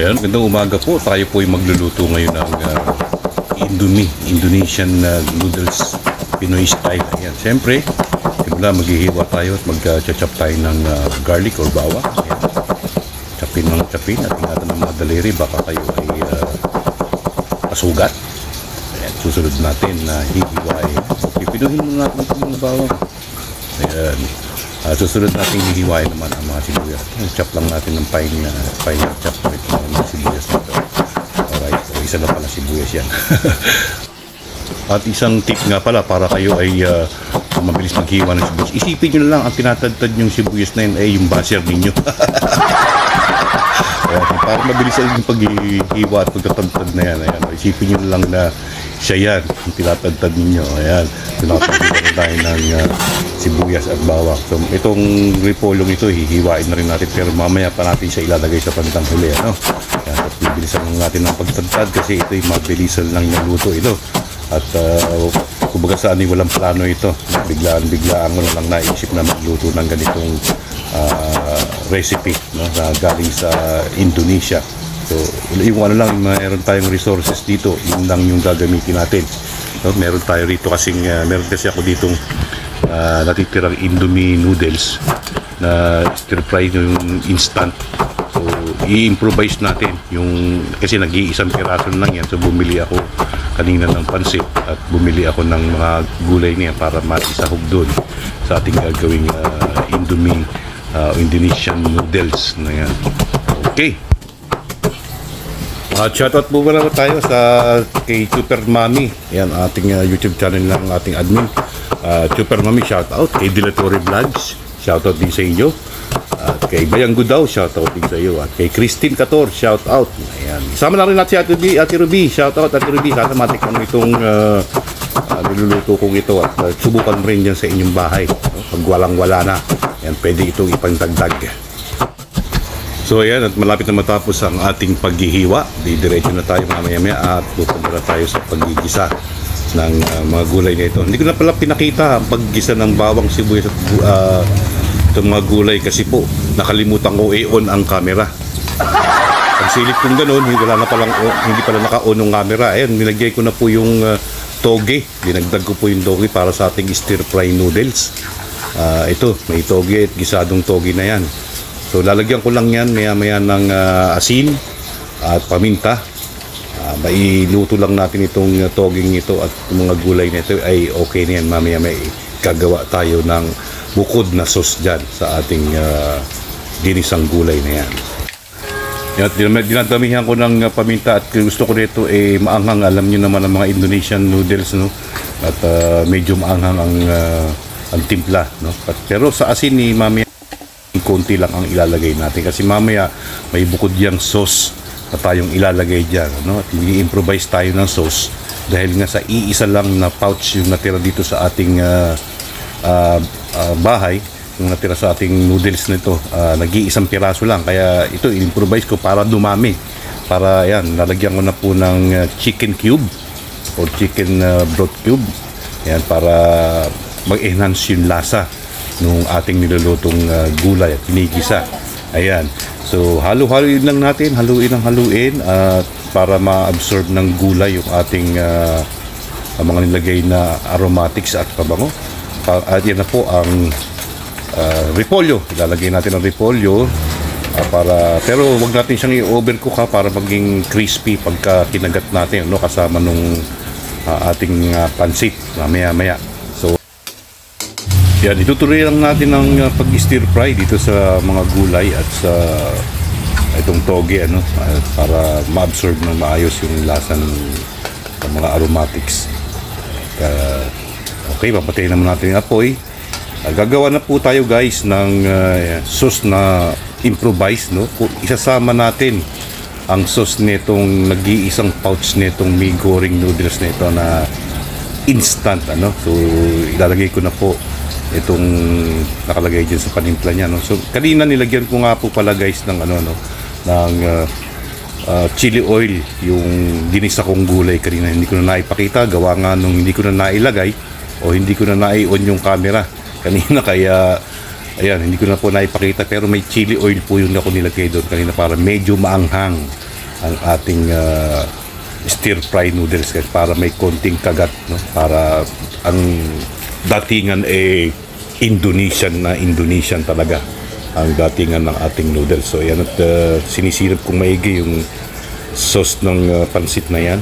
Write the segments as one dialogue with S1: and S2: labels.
S1: Ayan, magandang umaga po. Tayo po ay magluluto ngayon ng Indomie, Indonesian noodles, Pinoy style. Ayan, siyempre, simula maghihiwa tayo at mag-chop tayo ng garlic or bawang. Ayan, chapin ng chapin at ingatan ng mga daliri, baka kayo ay pasugat. Ayan, susunod natin na hihiwain. Pipinuhin muna natin ng mga bawang. Ayan. Susunod natin hihiwain naman ang mga sibuyas. Chop lang natin ng fine chop ng mga sibuyas nito. Alright, so isa na pala sibuyas yan. At isang tip nga pala para kayo ay mabilis maghiwa ng sibuyas. Isipin nyo na lang ang tinatadtad yung sibuyas na yun ay yung basher ninyo. Para mabilis ang paghihiwa at pagtatadtad na yan. Ayan. Isipin nyo na lang na siya yan, yung tinatadtad ninyo. Ayan, tinatadtad tayo ng sibuyas at bawang. So itong repolong ito hihiwain na rin natin, pero mamaya pa natin siya ilalagay sa pantang huli, ano? Ayan, at bibilisan lang natin ng pagtadtad kasi ito ay mabilisan lang yung luto ito. At kumbaga saan ay walang plano ito, biglaan mo lang naisip na magluto ng ganitong recipe, no? Na galing sa Indonesia. So yung ano lang, mayroon tayong resources dito, yun lang yung gagamitin natin, no? Meron tayo rito kasing meron kasi ako ditong natitirang Indomie noodles na stir fry yung instant. So i-improvise natin yung, kasi nag-iisang piraso lang yan. So bumili ako kanina ng pansit at bumili ako ng mga gulay niya para maisahog doon sa ating gagawing Indomie Indonesian noodles na yan. Okay, shoutout po na tayo sa kay Super Mami. Yan, ating YouTube channel ng ating admin. Super Mami, shoutout. Kay Dilatory Vlogs, shoutout din sa inyo. At kay Bayang Gudaw, shoutout din sa iyo. At kay Christine Cator, shoutout. Ayan. Isama na rin natin si Ate Ruby. Shoutout Ate Ruby. Sana matikman itong niluluto kong ito at subukan rin yan sa inyong bahay. Pag walang-wala na, yan, pwede itong ipangdagdag. So ayan, at malapit na matapos ang ating paghihiwa. Didiretso na tayo mamaya-maya at pupunta na tayo sa paggigisa ng mga gulay na ito. Hindi ko na pala pinakita ang paggisa ng bawang, sibuyas at itong mga gulay kasi po nakalimutan ko i-on ang camera. Pag silip kong gano'n, hindi pala naka-on ang camera. Ayan, nilagay ko na po yung toge. Dinagdag ko po yung toge para sa ating stir fry noodles. Ito, may toge at gisadong toge na yan. So lalagyan ko lang yan maya-maya ng asin at paminta. Mailuto lang natin itong toging ito at mga gulay nito ay okay na yan. Mamaya may gagawa tayo ng bukod na sauce dyan sa ating ginisang gulay na yan. Dinadamihan ko ng paminta at gusto ko nito maanghang. Alam nyo naman ang mga Indonesian noodles, no? At medyo maanghang ang timpla, no? Pero sa asin ni mamaya konti lang ang ilalagay natin kasi mamaya may bukod yang sauce na tayong ilalagay dyan, no? At i-improvise tayo ng sauce dahil nga sa iisa lang na pouch yung natira dito sa ating bahay, yung natira sa ating noodles nito, nag-iisang piraso lang, kaya ito i-improvise ko para dumami. Para yan, lalagyan ko na po ng chicken cube or chicken broth cube, yan, para mag-enhance yung lasa nung ating nilulutong gulay at pinigisa. Ayan. So haluin lang natin, haluin para ma-absorb ng gulay yung ating mga nilagay na aromatics at pabango. At yan na po ang repolyo. Ilalagay natin ang repolyo pero wag natin siyang i-overcook para maging crispy pagka kinagat natin, no, kasama nung ating pansit mamaya-maya. Yan, itutuloy lang natin ang pag-stir fry dito sa mga gulay at sa itong toge, ano, para ma-absorb ng maayos yung lasa ng mga aromatics. Okay, papatayin naman natin yung apoy. Gagawa na po tayo, guys, ng sauce na improvise, no? Isasama natin ang sauce nitong nag-iisang pouch nitong mee goreng noodles nito na instant, ano. So ilalagay ko na po itong nakalagay dyan sa panimpla niya, no? So kanina nilagyan ko nga po pala, guys, ng ng chili oil yung ginisa kong gulay kanina. Hindi ko na naipakita, gawa nga nung hindi ko na nailagay o hindi ko na nai-on yung camera kanina, kaya ayan, hindi ko na po naipakita, pero may chili oil po yung ako nilagay doon kanina para medyo maanghang ang ating stir fry noodles guys, para may konting kagat, no? Para ang datingan Indonesian talaga ang datingan ng ating noodles. So yan, at sinisilip kong maigi yung sauce ng pansit na yan,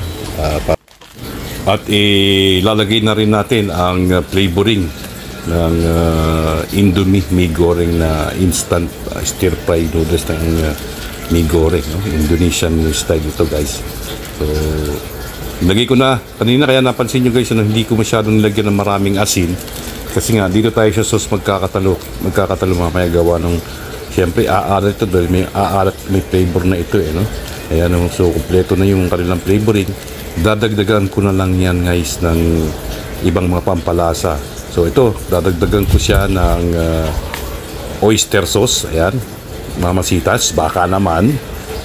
S1: at ilalagay na rin natin ang flavoring ng Indomie mee goreng na instant stir fry noodles ng mee goreng, no? Indonesian style ito guys. So lagay ko na kanina, kaya napansin nyo guys na hindi ko masyadong nilagyan ng maraming asin, kasi nga dito tayo sa sauce magkakatalo mamaya, gawa ng siyempre aalat ito dahil may flavor na ito no? Ayan, so kompleto na yung kanilang flavoring. Dadagdagan ko na lang yan guys ng ibang mga pampalasa. So ito, dadagdagan ko siya ng oyster sauce. Ayan, mamasitas, baka naman.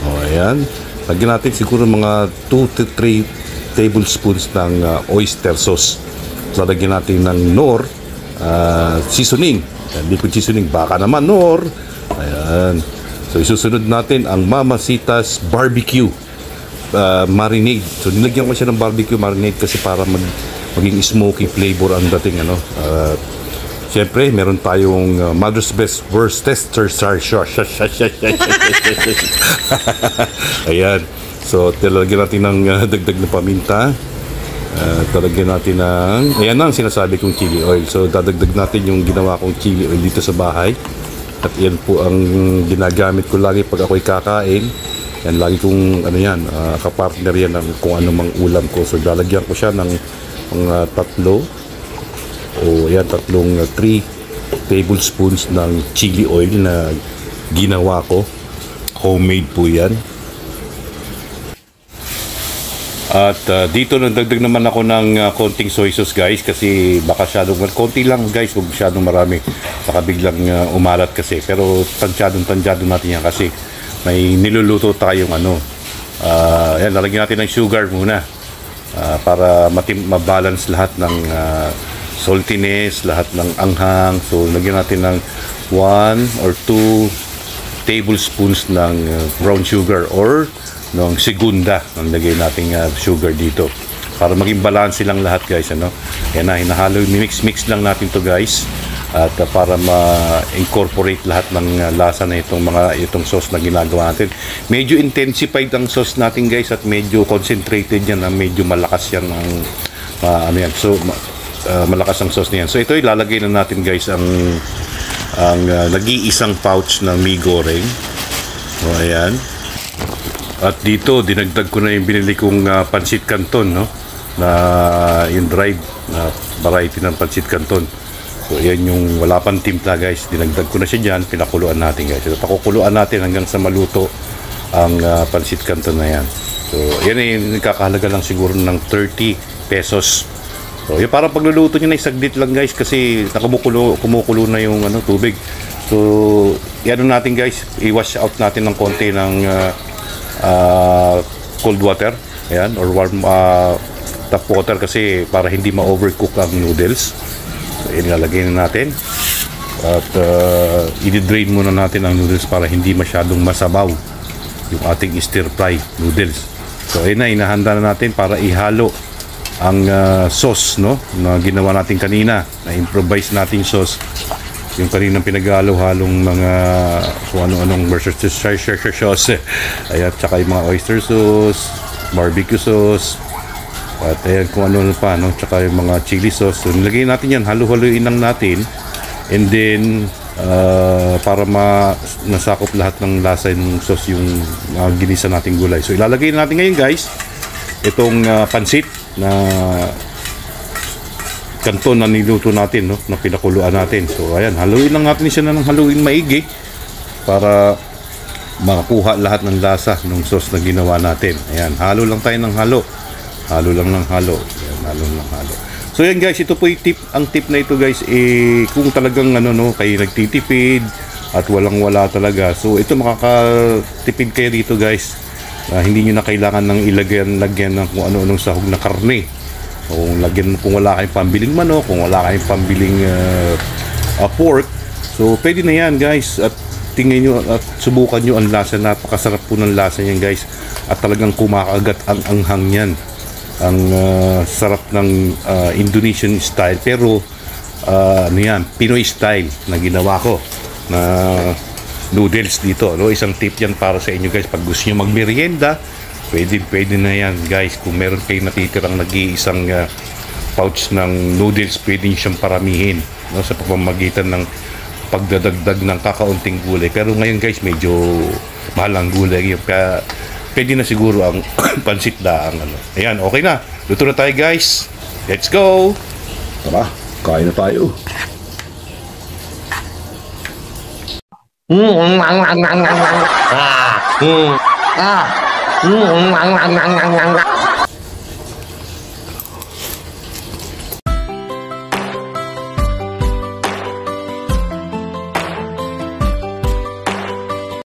S1: O ayan, lagyan natin siguro mga 2 to 3 tablespoons ng oyster sauce. Lalagyan natin ng Knorr seasoning. Liquid seasoning, baka naman Knorr. Ayan. So isusunod natin ang mamasitas barbecue marinade. So nilagyan ko siya ng barbecue marinade kasi para maging smoky flavor ang dating siyempre meron tayong Mother's Best Worcestershire sauce. Ayan, so talagyan natin ng dagdag na paminta, talagyan natin ng ayan ang sinasabi kong chili oil. So dadagdag natin yung ginawa kong chili oil dito sa bahay, at yan po ang ginagamit ko lagi pag ako'y kakain. Yan, lagi kong kapartner yan ng kung ano mang ulam ko. So lalagyan ko siya ng mga tatlong 3 tablespoons ng chili oil na ginawa ko. Homemade po yan. At dito nagdagdag naman ako ng konting soy sauce guys, kasi baka konti lang guys, huwag masyadong marami, baka biglang umalat kasi. Pero tansyado natin yan kasi may niluluto tayong yan, lalagyan natin ng sugar muna para mabalance lahat ng saltiness, lahat ng anghang. So lagyan natin ng 1 or 2 tablespoons ng brown sugar or ng segunda ang lagay nating sugar dito para maging balance lang lahat guys. Yan na, hinahalo, mix lang natin to guys, at para ma-incorporate lahat ng lasa na itong sauce na ginagawa natin. Medyo intensified ang sauce natin guys, at medyo concentrated yan, medyo malakas yan yan. So malakas ang sauce niyan. So ito ilalagay na natin guys ang nag-iisang pouch ng mee goreng. So ayan, at dito dinagdag ko na yung binili kong pancit canton, no, na yung dried na variety ng pancit canton. So yan yung wala pang timpla guys, dinagdag ko na siya dyan, pinakuluan natin guys. So pakukuluan natin hanggang sa maluto ang pancit canton na yan. So yan nagkakahalaga lang siguro ng 30 pesos. So yung parang pagluluto nyo na isaglit lang guys, kasi kumukulo na yung tubig. So yan natin guys, i-wash out natin ng konti ng cold water, ayan, or warm tap water, kasi para hindi ma-overcook ang noodles. So ilalagay na natin, at i-drain muna natin ang noodles para hindi masyadong masabaw yung ating stir fry noodles. So ayun na, inahanda na natin para ihalo ang sauce, no, na ginawa natin kanina, na improvise natin sauce, yung kaninang pinag-halo-halong mga kung ano-anong Worcestershire sauce, ayan, tsaka yung mga oyster sauce, barbecue sauce, at ayan kung ano pa, no, tsaka yung mga chili sauce. So nilagay natin yan, halo-haloin lang natin, and then para nasakop lahat ng lasa ng sauce yung ginisa nating gulay. So ilalagay natin ngayon guys itong pansit na kanton na niluto natin, no, na pinakuluan natin. So ayan, haluin lang natin siya ng haluin maigi para makakuha lahat ng lasa ng sauce na ginawa natin. Ayan, halo lang tayo ng halo. Halo lang ng halo. Ayan, halo lang halo. So yan guys, ito po yung tip. Ang tip na ito guys, kung talagang kayo nagtitipid at walang-wala talaga. So ito, makakatipid kayo dito guys. Hindi nyo na kailangan ng lagyan ng kung ano-anong sahog na karne. Kung wala kayong pambiling manok, kung wala kayong pambiling pork, so pwede na yan guys. At tingnan nyo at subukan nyo ang lasa. Napakasarap po ng lasa niyan guys, at talagang kumakagat ang anghang niyan. Ang sarap ng Indonesian style, pero ano yan, Pinoy style na ginawa ko na noodles dito, no? Isang tip yan para sa inyo guys, pag gusto nyo magmerienda, pwede na yan guys. Kung meron kayo natitirang nag-iisang pouch ng noodles, pwede nyo siyang paramihin, no? Sa pamamagitan ng pagdadagdag ng kakaunting gulay. Pero ngayon guys, medyo mahal ang gulay, kaya pwede na siguro ang pansit daang ano. Ayan, okay na, luto na tayo guys, let's go.
S2: Tara, kain na tayo.
S3: Ah.